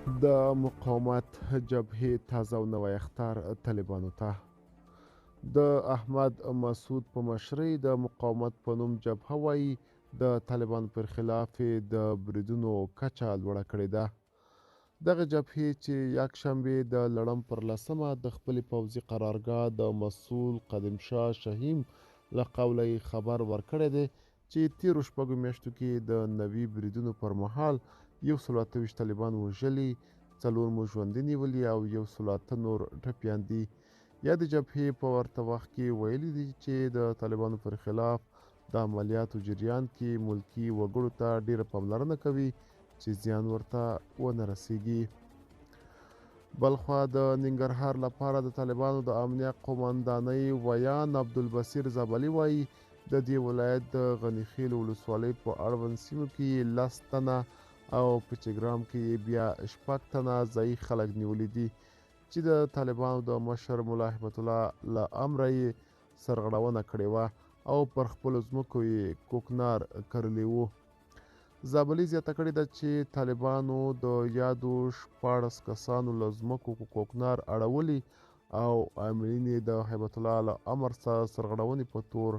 د مقاومت جبهې تازه او نوی اخطار طالبانو ته د احمد مسعود په مشرۍ د مقاومت په نوم جبهه وایي د طالبانو پر خلاف یې د بریدونو کچه لوړه کړې ده. دغه جبهې چې یکشنبې د لړم پر 10مه د خپلې پوځي قرارګاه د مسؤل قدم شاه شهیم له قوله یې خبر ورکړی دی چې تیرو شپږو میاشتو کې د نوي بریدونو پر مهال 128 طالبان وژلي، 4 مو ژوندي نیولي او 108 نور ټپیان دي. یادې جبهې په ورته وخت کې ویلي دي چې د طالبانو پر خلاف د عملیاتو جریان کې ملکي وګړو ته ډیره پاملرنه کوي چې زیان ورته ونه رسیږي. بلخوا د ننګرهار لپاره د طالبانو د امنیه قوماندانۍ ویان عبدالبصیر زابلي وایي د دې ولایت د غني خیل ولسوالۍ په اړوند سیمو کې 10 تنه او په چګرام کې بیا 6 تنه ځایي خلک نیولي دي چې د طالبانو د مشر ملا هیبت الله له امره یې سرغړونه کړې وه او پر خپلو ځمکو یې کوکنار کرلی وو. زابلي زیاته کړې ده چې طالبانو د یادو 14 کسانو له ځمکو کوکنار اړولي او عاملین یې د هیبت الله له امر سره سرغړونې په تور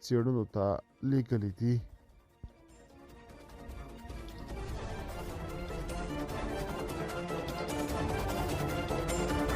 څېړنو ته لیږلي دي.